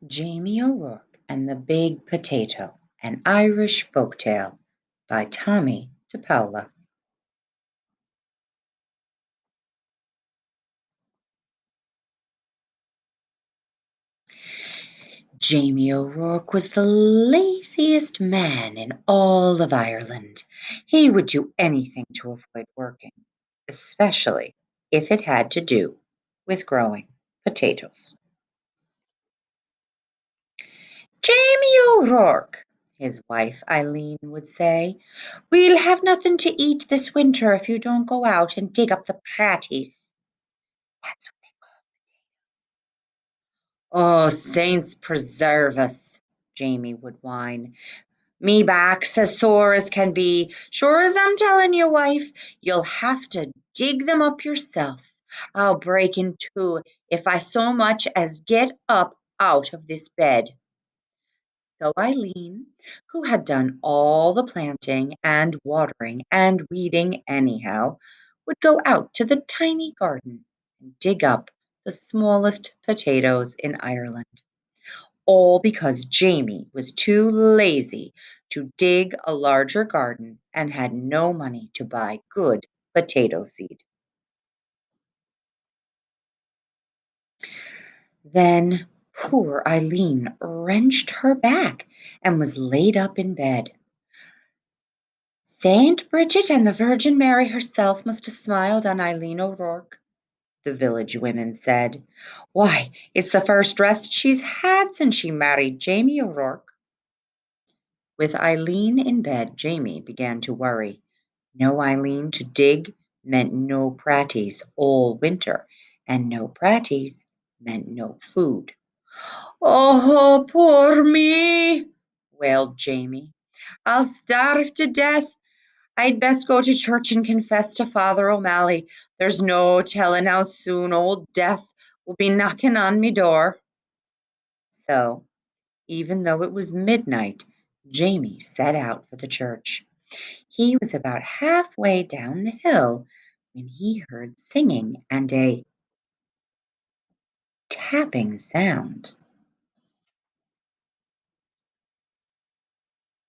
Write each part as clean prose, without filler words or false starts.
Jamie O'Rourke and the Big Potato, an Irish Folktale by Tommy DePaula. Jamie O'Rourke was the laziest man in all of Ireland. He would do anything to avoid working, especially if it had to do with growing potatoes. Jamie O'Rourke, his wife Eileen would say, we'll have nothing to eat this winter if you don't go out and dig up the praties. That's what they call. Oh, saints preserve us, Jamie would whine. Me back's as sore as can be. Sure as I'm telling you, wife, you'll have to dig them up yourself. I'll break in two if I so much as get up out of this bed. So Eileen, who had done all the planting and watering and weeding anyhow, would go out to the tiny garden and dig up the smallest potatoes in Ireland, all because Jamie was too lazy to dig a larger garden and had no money to buy good potato seed. Then poor Eileen wrenched her back and was laid up in bed. Saint Bridget and the Virgin Mary herself must have smiled on Eileen O'Rourke, the village women said. Why, it's the first rest she's had since she married Jamie O'Rourke. With Eileen in bed, Jamie began to worry. No Eileen to dig meant no praties all winter, and no praties meant no food. Oh, poor me, wailed Jamie. I'll starve to death. I'd best go to church and confess to Father O'Malley. There's no telling how soon old death will be knocking on me door. So, even though it was midnight, Jamie set out for the church. He was about halfway down the hill when he heard singing and a tapping sound.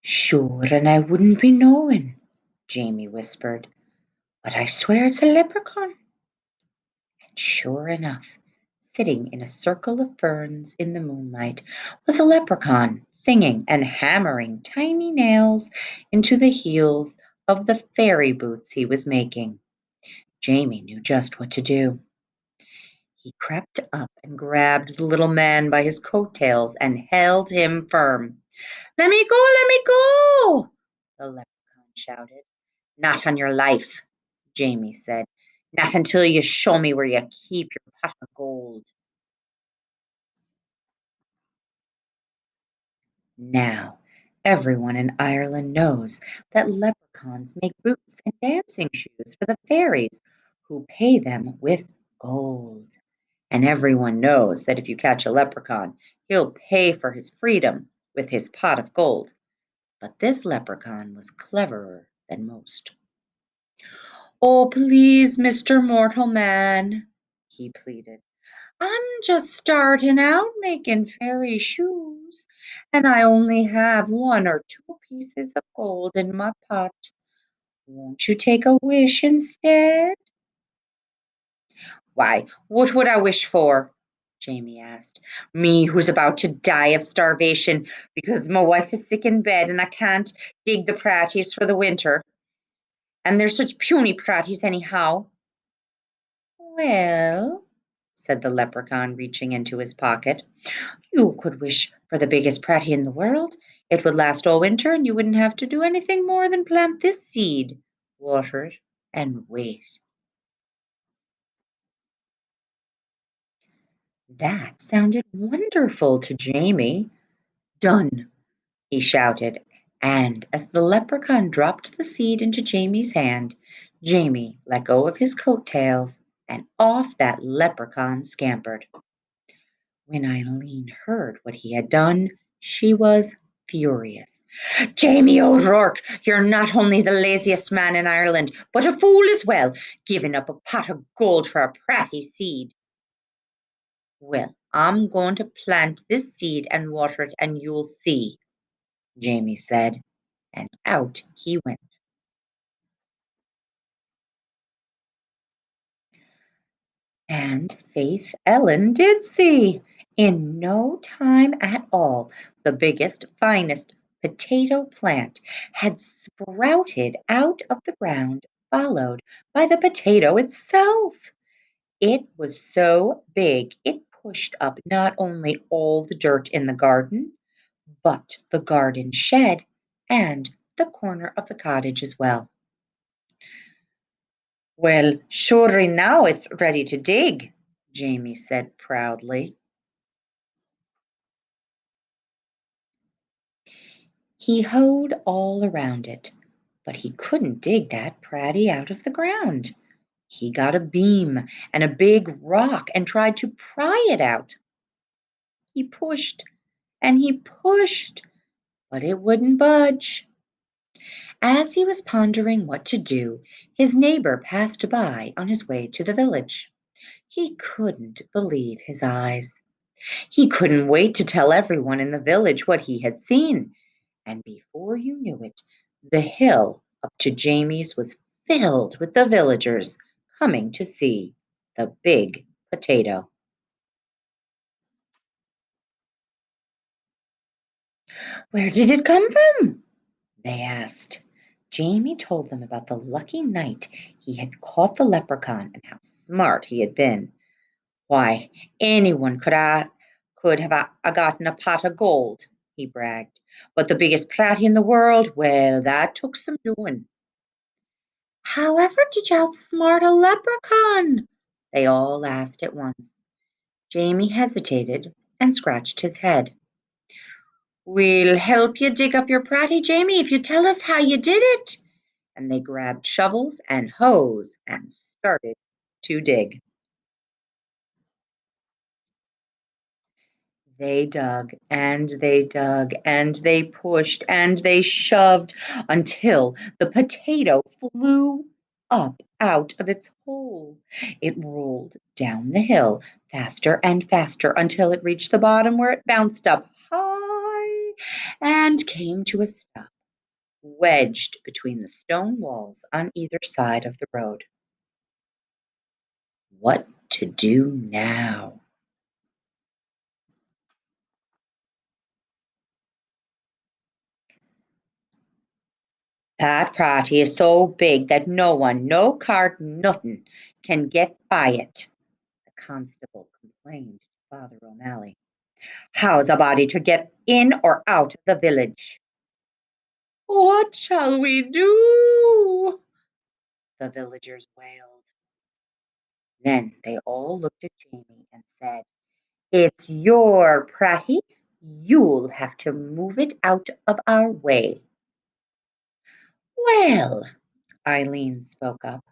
Sure, and I wouldn't be knowing, Jamie whispered, but I swear it's a leprechaun. And sure enough, sitting in a circle of ferns in the moonlight was a leprechaun, singing and hammering tiny nails into the heels of the fairy boots he was making. Jamie knew just what to do. He crept up and grabbed the little man by his coat-tails and held him firm. Let me go, let me go, the leprechaun shouted. Not on your life, Jamie said. Not until you show me where you keep your pot of gold. Now, everyone in Ireland knows that leprechauns make boots and dancing shoes for the fairies, who pay them with gold. And everyone knows that if you catch a leprechaun, he'll pay for his freedom with his pot of gold. But this leprechaun was cleverer than most. Oh, please, Mr. Mortal Man, he pleaded. I'm just starting out making fairy shoes, and I only have one or two pieces of gold in my pot. Won't you take a wish instead? Why, what would I wish for? Jamie asked. Me, who's about to die of starvation because my wife is sick in bed and I can't dig the praties for the winter. And they're such puny praties, anyhow. Well, said the leprechaun, reaching into his pocket, you could wish for the biggest pratie in the world. It would last all winter, and you wouldn't have to do anything more than plant this seed, water it, and wait. That sounded wonderful to Jamie. Done, he shouted, and as the leprechaun dropped the seed into Jamie's hand, Jamie let go of his coat tails, and off that leprechaun scampered. When Eileen heard what he had done, she was furious. Jamie O'Rourke, you're not only the laziest man in Ireland, but a fool as well, giving up a pot of gold for a pratty seed. Well, I'm going to plant this seed and water it, and you'll see, Jamie said, and out he went. And Faith Ellen did see. In no time at all, the biggest, finest potato plant had sprouted out of the ground, followed by the potato itself. It was so big, it pushed up not only all the dirt in the garden, but the garden shed and the corner of the cottage as well. Well, surely now it's ready to dig, Jamie said proudly. He hoed all around it, but he couldn't dig that pratie out of the ground. He got a beam and a big rock and tried to pry it out. He pushed and he pushed, but it wouldn't budge. As he was pondering what to do, his neighbor passed by on his way to the village. He couldn't believe his eyes. He couldn't wait to tell everyone in the village what he had seen. And before you knew it, the hill up to Jamie's was filled with the villagers coming to see the big potato. Where did it come from? They asked. Jamie told them about the lucky night he had caught the leprechaun and how smart he had been. Why, anyone could have gotten a pot of gold, he bragged. But the biggest pratie in the world, well, that took some doing. However did you outsmart a leprechaun? They all asked at once. Jamie hesitated and scratched his head. We'll help you dig up your pratie, Jamie, if you tell us how you did it. And they grabbed shovels and hoes and started to dig. They dug and they pushed and they shoved until the potato flew up out of its hole. It rolled down the hill faster and faster until it reached the bottom where it bounced up high and came to a stop, wedged between the stone walls on either side of the road. What to do now? That party is so big that no one, no cart, nothing, can get by it, the constable complained to Father O'Malley. How's a body to get in or out of the village? What shall we do? The villagers wailed. Then they all looked at Jamie and said, It's your pratie. You'll have to move it out of our way. Well, Eileen spoke up.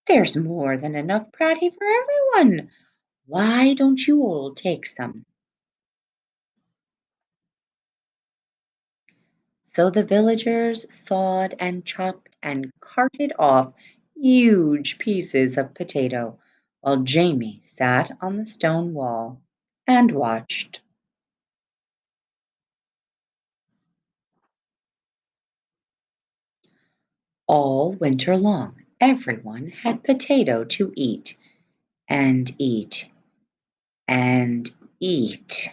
There's more than enough pratie for everyone. Why don't you all take some? So the villagers sawed and chopped and carted off huge pieces of potato, while Jamie sat on the stone wall and watched. All winter long, everyone had potato to eat and eat and eat,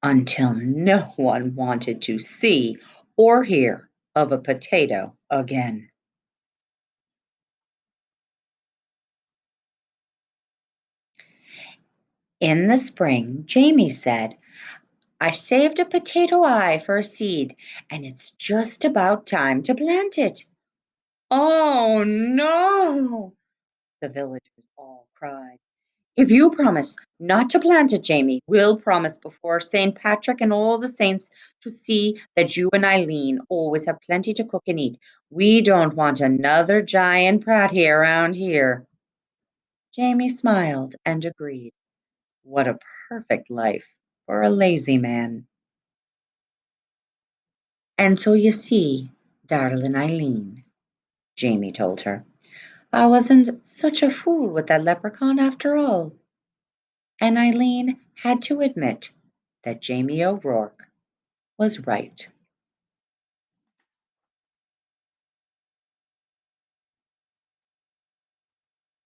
until no one wanted to see or hear of a potato again. In the spring, Jamie said, I saved a potato eye for a seed, and it's just about time to plant it. Oh no, the villagers all cried. If you promise not to plant it, Jamie, we'll promise before St. Patrick and all the saints to see that you and Eileen always have plenty to cook and eat. We don't want another giant pratie around here. Jamie smiled and agreed. What a perfect life for a lazy man. And so you see, darling Eileen, Jamie told her, I wasn't such a fool with that leprechaun after all. and Eileen had to admit that Jamie O'Rourke was right.